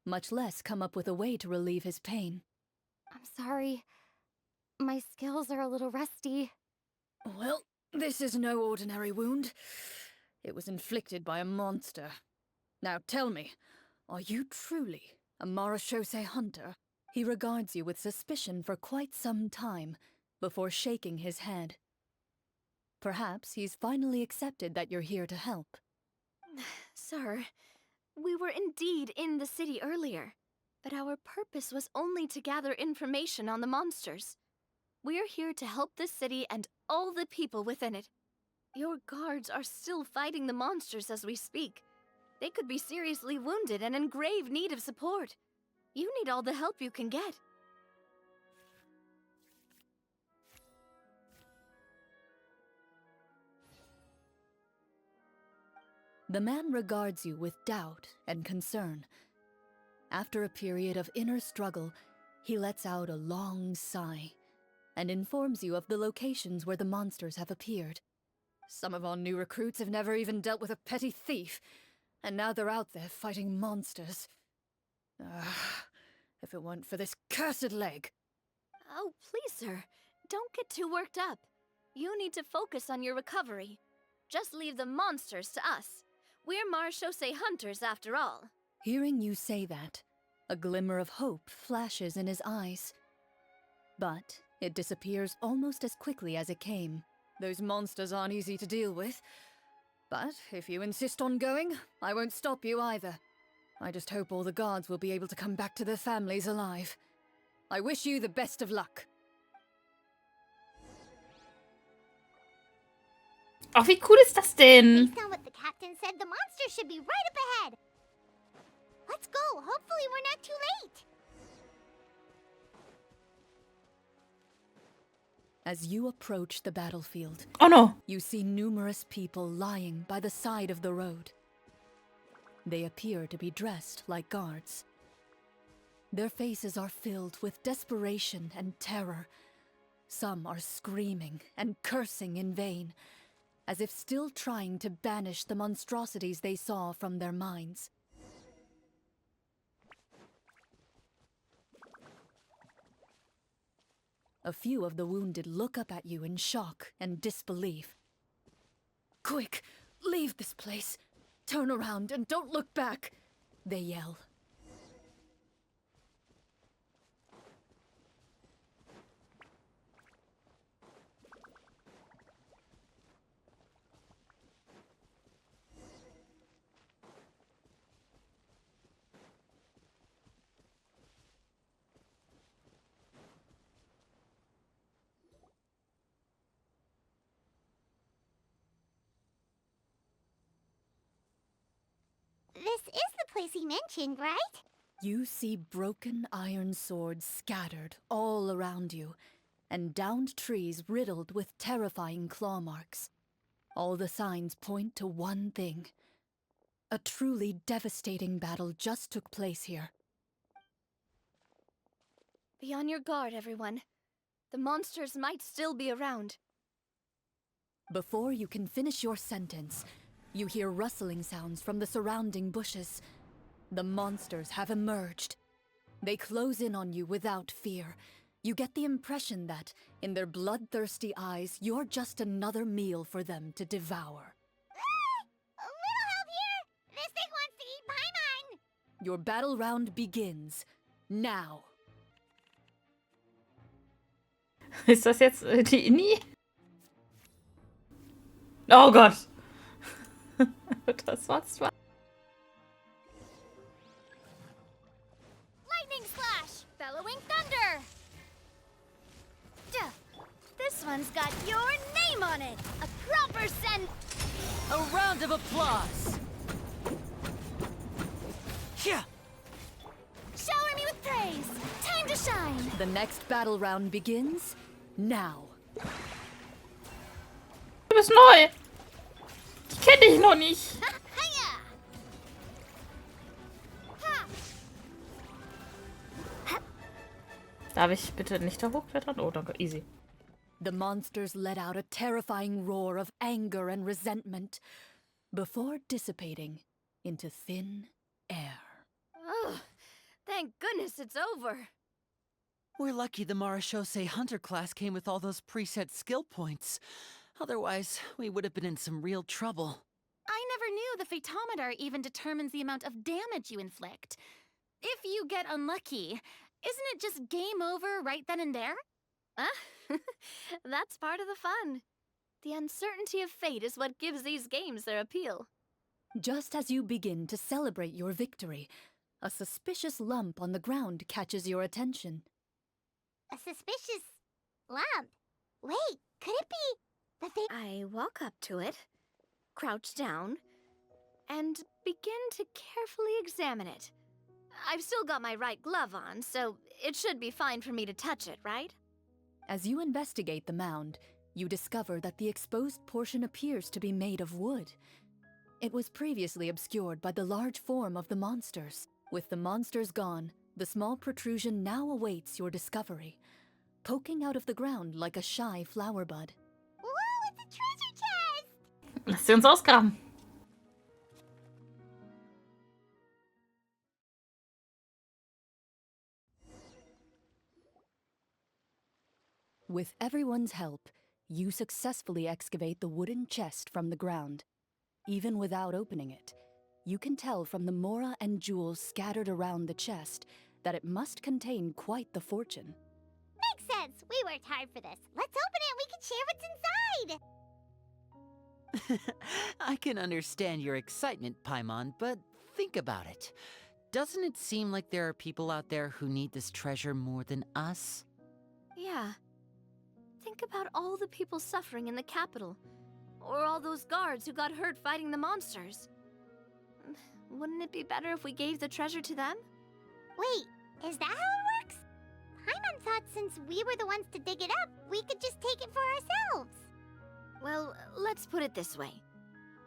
much less come up with a way to relieve his pain. I'm sorry. My skills are a little rusty. Well, this is no ordinary wound. It was inflicted by a monster. Now tell me, are you truly a Marachose hunter? He regards you with suspicion for quite some time before shaking his head. Perhaps he's finally accepted that you're here to help. Sir, we were indeed in the city earlier, but our purpose was only to gather information on the monsters. We're here to help this city and all the people within it. Your guards are still fighting the monsters as we speak. They could be seriously wounded and in grave need of support. You need all the help you can get. The man regards you with doubt and concern. After a period of inner struggle, he lets out a long sigh and informs you of the locations where the monsters have appeared. Some of our new recruits have never even dealt with a petty thief, and now they're out there fighting monsters. If it weren't for this cursed leg. Oh, please, sir. Don't get too worked up. You need to focus on your recovery. Just leave the monsters to us. We're Marachose hunters, after all. Hearing you say that, a glimmer of hope flashes in his eyes. But It disappears almost as quickly as it came. Those monsters aren't easy to deal with. But if you insist on going, I won't stop you either. I just hope all the guards will be able to come back to their families alive. I wish you the best of luck. Ach, wie cool ist das denn? Based on what the captain said, the monster should be right up ahead. Let's go. Hopefully we're not too late. As you approach the battlefield, Oh no. you see numerous people lying by the side of the road. They appear to be dressed like guards. Their faces are filled with desperation and terror. Some are screaming and cursing in vain, as if still trying to banish the monstrosities they saw from their minds. A few of the wounded look up at you in shock and disbelief. "Quick, leave this place. Turn around and don't look back," they yell. This is the place he mentioned, right? You see broken iron swords scattered all around you, and downed trees riddled with terrifying claw marks. All the signs point to one thing. A truly devastating battle just took place here. Be on your guard, everyone. The monsters might still be around. Before you can finish your sentence, you hear rustling sounds from the surrounding bushes. The monsters have emerged. They close in on you without fear. You get the impression that, in their bloodthirsty eyes, you're just another meal for them to devour. A little help here! This thing wants to eat Paimon! Your battle round begins. Now. Ist das jetzt die Inni? Oh Gott. Das war's zwar. Lightning slash! Bellowing thunder! Duh. This one's got your name on it! A proper A round of applause! Yeah! Shower me with praise! Time to shine! The next battle round begins now. Du bist neu. Die kenne ich noch nicht. Hiya! Ha! Darf ich bitte nicht da hochklettern? Oh, danke. Easy. The monsters let out a terrifying roar of anger and resentment before dissipating into thin air. Ugh, thank goodness it's over. We're lucky the Marashose Hunter class came with all those preset skill points. Otherwise, we would have been in some real trouble. I never knew the photometer even determines the amount of damage you inflict. If you get unlucky, isn't it just game over right then and there? That's part of the fun. The uncertainty of fate is what gives these games their appeal. Just as you begin to celebrate your victory, a suspicious lump on the ground catches your attention. A suspicious lump. Wait, could it be the thing? I walk up to it, crouch down, and begin to carefully examine it. I've still got my right glove on, so it should be fine for me to touch it, right? As you investigate the mound, you discover that the exposed portion appears to be made of wood. It was previously obscured by the large form of the monsters. With the monsters gone, the small protrusion now awaits your discovery, poking out of the ground like a shy flower bud. Whoa, it's a treasure chest! Lass sie uns ausgraben. With everyone's help, you successfully excavate the wooden chest from the ground. Even without opening it, you can tell from the mora and jewels scattered around the chest that it must contain quite the fortune. Makes Yes, we worked hard for this. Let's open it and we can share what's inside. I can understand your excitement, Paimon, but think about it. Doesn't it seem like there are people out there who need this treasure more than us? Yeah. Think about all the people suffering in the capital. Or all those guards who got hurt fighting the monsters. Wouldn't it be better if we gave the treasure to them? Wait, is that how it works? Paimon thought since we were the ones to dig it up, we could just take it for ourselves. Well, let's put it this way.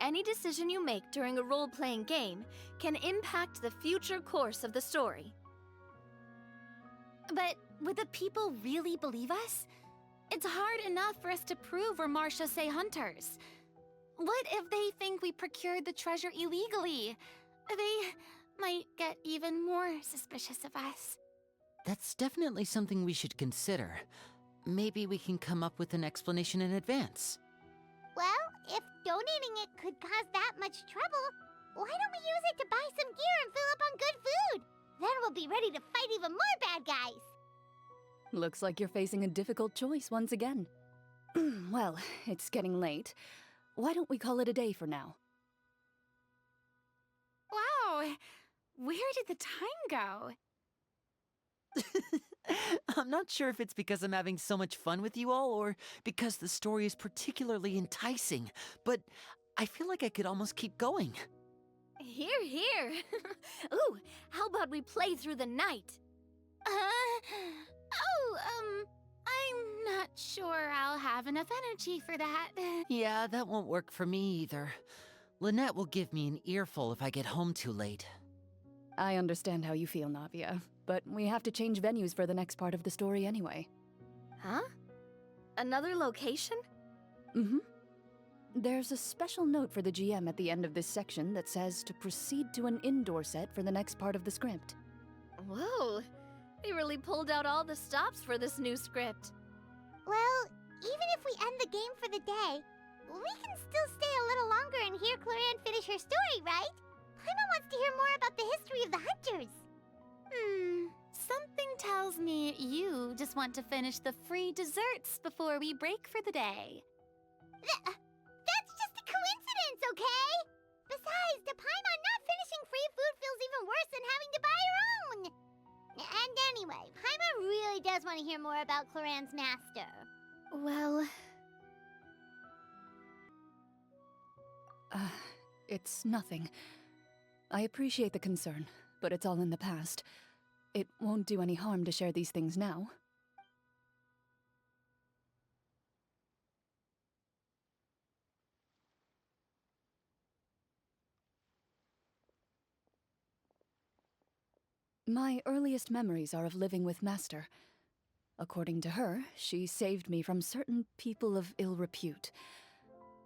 Any decision you make during a role-playing game can impact the future course of the story. But would the people really believe us? It's hard enough for us to prove we're Marchese hunters. What if they think we procured the treasure illegally? They might get even more suspicious of us. That's definitely something we should consider. Maybe we can come up with an explanation in advance. Well, if donating it could cause that much trouble, why don't we use it to buy some gear and fill up on good food? Then we'll be ready to fight even more bad guys. Looks like you're facing a difficult choice once again. Well, it's getting late. Why don't we call it a day for now? Wow, where did the time go? I'm not sure if it's because I'm having so much fun with you all or because the story is particularly enticing, but I feel like I could almost keep going. Here, here. Ooh, how about we play through the night? I'm not sure I'll have enough energy for that. Yeah, that won't work for me either. Lynette will give me an earful if I get home too late. I understand how you feel, Navia, but we have to change venues for the next part of the story anyway. Huh? Another location? Mm-hmm. There's a special note for the GM at the end of this section that says to proceed to an indoor set for the next part of the script. Whoa, they really pulled out all the stops for this new script. Well, even if we end the game for the day, we can still stay a little longer and hear Clorinde finish her story, right? Paimon wants to hear more about the history of the hunters. Something tells me you just want to finish the free desserts before we break for the day. That's just a coincidence, okay? Besides, to Paimon, not finishing free food feels even worse than having to buy her own. And anyway, Paimon really does want to hear more about Clorinde's master. Well, It's nothing. I appreciate the concern, but it's all in the past. It won't do any harm to share these things now. My earliest memories are of living with Master. According to her, she saved me from certain people of ill repute.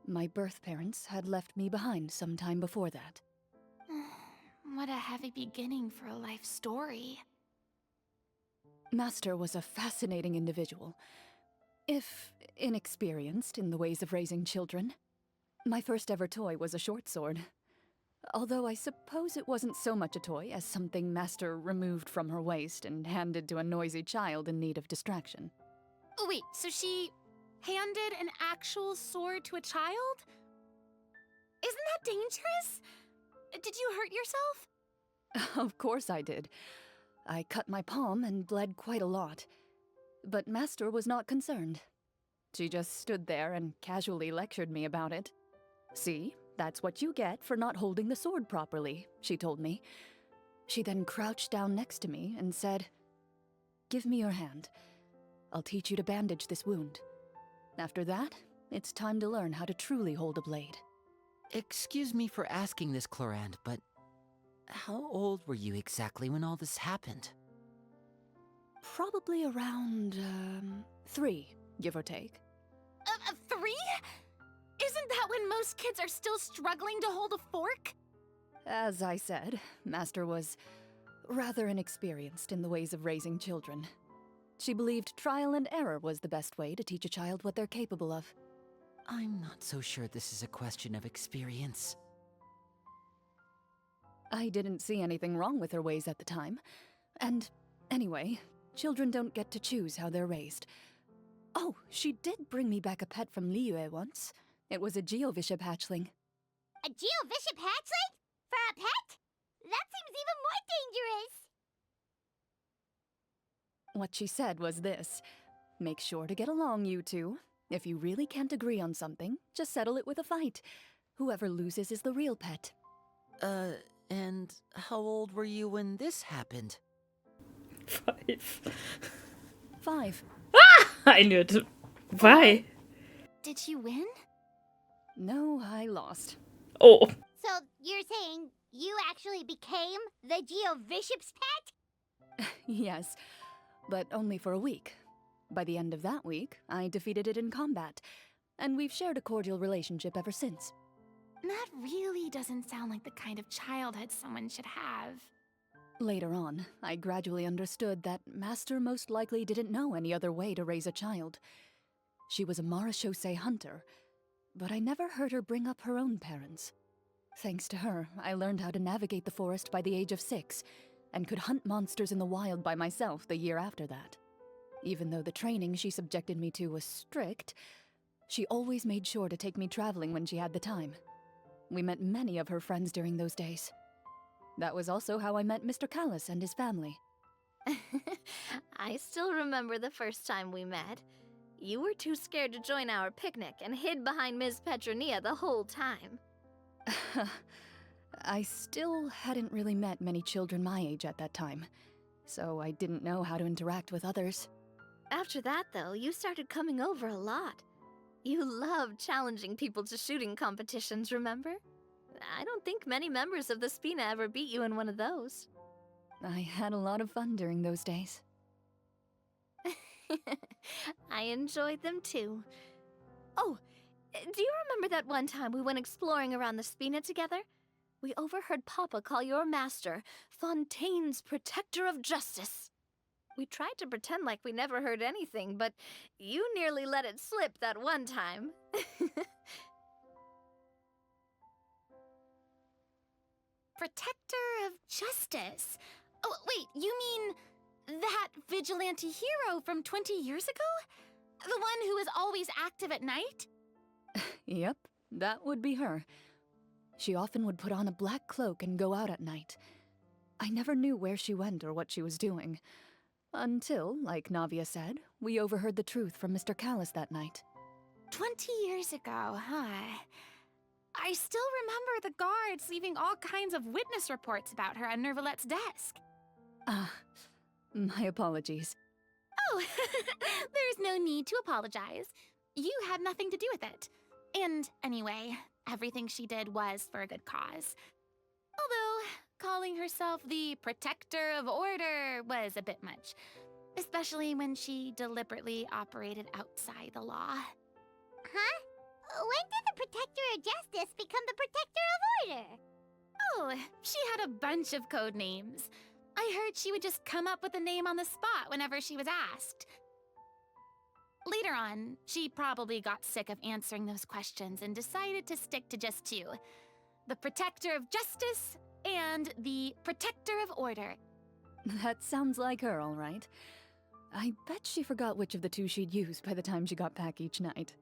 My birth parents had left me behind some time before that. What a heavy beginning for a life story. Master was a fascinating individual, if inexperienced in the ways of raising children. My first ever toy was a short sword. Although I suppose it wasn't so much a toy as something Master removed from her waist and handed to a noisy child in need of distraction. Oh, wait, so she handed an actual sword to a child? Isn't that dangerous? Did you hurt yourself? Of course I did. I cut my palm and bled quite a lot. But Master was not concerned. She just stood there and casually lectured me about it. See, that's what you get for not holding the sword properly, she told me. She then crouched down next to me and said, "Give me your hand. I'll teach you to bandage this wound. After that, it's time to learn how to truly hold a blade." Excuse me for asking this, Clorinde, but how old were you exactly when all this happened? Probably around, 3, give or take. 3? Isn't that when most kids are still struggling to hold a fork? As I said, Master was rather inexperienced in the ways of raising children. She believed trial and error was the best way to teach a child what they're capable of. I'm not so sure this is a question of experience. I didn't see anything wrong with her ways at the time. And anyway, Children don't get to choose how they're raised. Oh, she did bring me back a pet from Liyue once. It was a Geovishap hatchling. A Geovishap hatchling? For a pet? That seems even more dangerous! What she said was this: make sure to get along, you two. If you really can't agree on something, just settle it with a fight. Whoever loses is the real pet. And how old were you when this happened? 5. 5. I knew it. Why? Did you win? No, I lost. Oh. So, you're saying you actually became the Geovishap's pet? Yes, but only for a week. By the end of that week, I defeated it in combat, and we've shared a cordial relationship ever since. That really doesn't sound like the kind of childhood someone should have. Later on, I gradually understood that Master most likely didn't know any other way to raise a child. She was a Marashosei hunter, but I never heard her bring up her own parents. Thanks to her, I learned how to navigate the forest by the age of 6, and could hunt monsters in the wild by myself the year after that. Even though the training she subjected me to was strict, she always made sure to take me traveling when she had the time. We met many of her friends during those days. That was also how I met Mr. Callis and his family. I still remember the first time we met. You were too scared to join our picnic and hid behind Ms. Petronia the whole time. I still hadn't really met many children my age at that time, so I didn't know how to interact with others. After that, though, you started coming over a lot. You loved challenging people to shooting competitions, remember? I don't think many members of the Spina ever beat you in one of those. I had a lot of fun during those days. I enjoyed them too. Oh, do you remember that one time we went exploring around the Spina together? We overheard Papa call your master Fontaine's Protector of Justice. We tried to pretend like we never heard anything, but you nearly let it slip that one time. Protector of Justice. Oh, wait, you mean that vigilante hero from 20 years ago? The one who is always active at night? Yep, that would be her. She often would put on a black cloak and go out at night. I never knew where she went or what she was doing. Until, like Navia said, we overheard the truth from Mr. Callis that night. 20 years ago, huh? I still remember the guards leaving all kinds of witness reports about her on Nervalette's desk. My apologies. Oh, there's no need to apologize. You had nothing to do with it. And anyway, everything she did was for a good cause. Although, calling herself the Protector of Order was a bit much. Especially when she deliberately operated outside the law. Huh? When did the Protector of Justice become the Protector of Order? Oh, she had a bunch of code names. I heard she would just come up with a name on the spot whenever she was asked. Later on, she probably got sick of answering those questions and decided to stick to just 2. The Protector of Justice and the Protector of Order. That sounds like her, all right. I bet she forgot which of the 2 she'd use by the time she got back each night.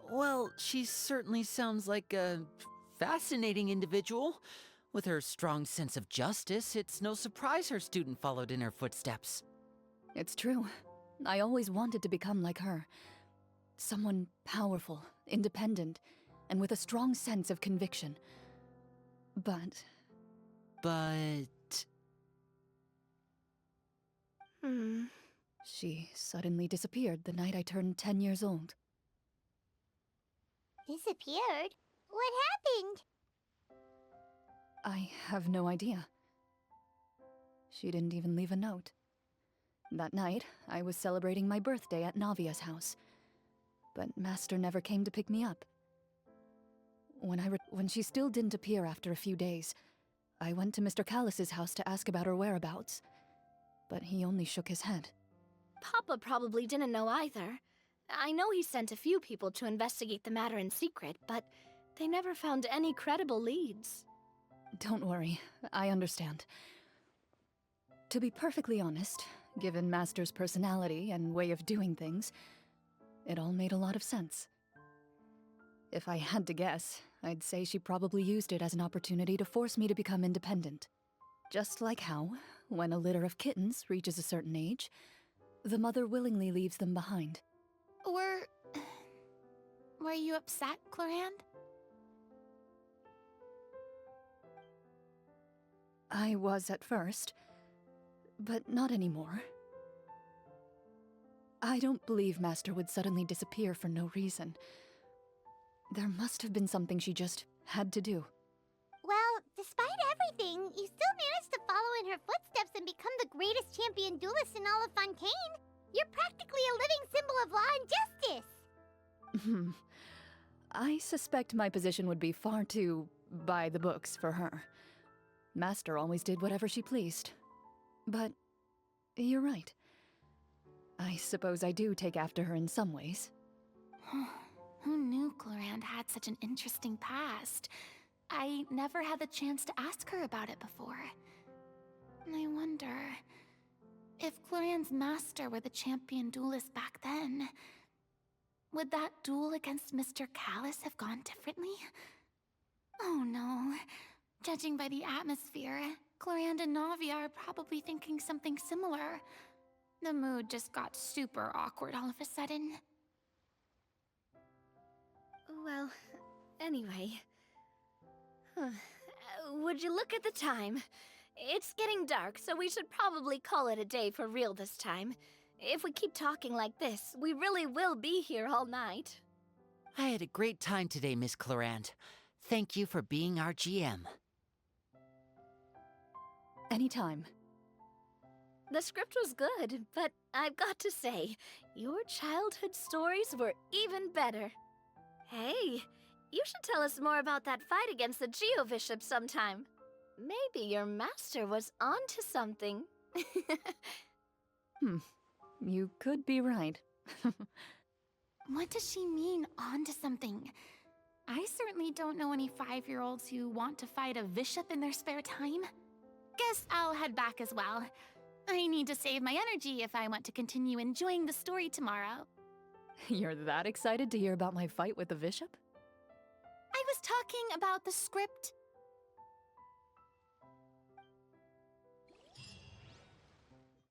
Well, she certainly sounds like a fascinating individual. With her strong sense of justice, it's no surprise her student followed in her footsteps. It's true. I always wanted to become like her. Someone powerful, independent, and with a strong sense of conviction. But... She suddenly disappeared the night I turned 10 years old. Disappeared? What happened? I have no idea. She didn't even leave a note. That night, I was celebrating my birthday at Navia's house. But Master never came to pick me up. When she still didn't appear after a few days, I went to Mr. Callis's house to ask about her whereabouts. But he only shook his head. Papa probably didn't know either. I know he sent a few people to investigate the matter in secret, but they never found any credible leads. Don't worry, I understand. To be perfectly honest, Given Master's personality and way of doing things, it all made a lot of sense. If I had to guess, I'd say she probably used it as an opportunity to force me to become independent. Just like how, when a litter of kittens reaches a certain age, the mother willingly leaves them behind. Were you upset, Clorinde? I was at first, but not anymore. I don't believe Master would suddenly disappear for no reason. There must have been something she just had to do. Well, despite everything, you still managed to follow in her footsteps and become the greatest champion duelist in all of Fontaine. You're practically a living symbol of law and justice. I suspect my position would be far too by the books for her. Master always did whatever she pleased. But you're right. I suppose I do take after her in some ways. Who knew Clorinde had such an interesting past? I never had the chance to ask her about it before. I wonder if Clorinde's master were the champion duelist back then. Would that duel against Mr. Callus have gone differently? Oh no. Judging by the atmosphere, Clorinde and Navia are probably thinking something similar. The mood just got super awkward all of a sudden. Well, anyway. Would you look at the time? It's getting dark, so we should probably call it a day for real this time. If we keep talking like this, we really will be here all night. I had a great time today, Miss Clorinde. Thank you for being our GM. Anytime. The script was good, but I've got to say, your childhood stories were even better. Hey, you should tell us more about that fight against the Geo-Bishop sometime. Maybe your master was onto something. You could be right. What does she mean, onto something? I certainly don't know any 5-year-olds who want to fight a bishop in their spare time. Guess I'll head back as well. I need to save my energy if I want to continue enjoying the story tomorrow. You're that excited to hear about my fight with the bishop? I was talking about the script.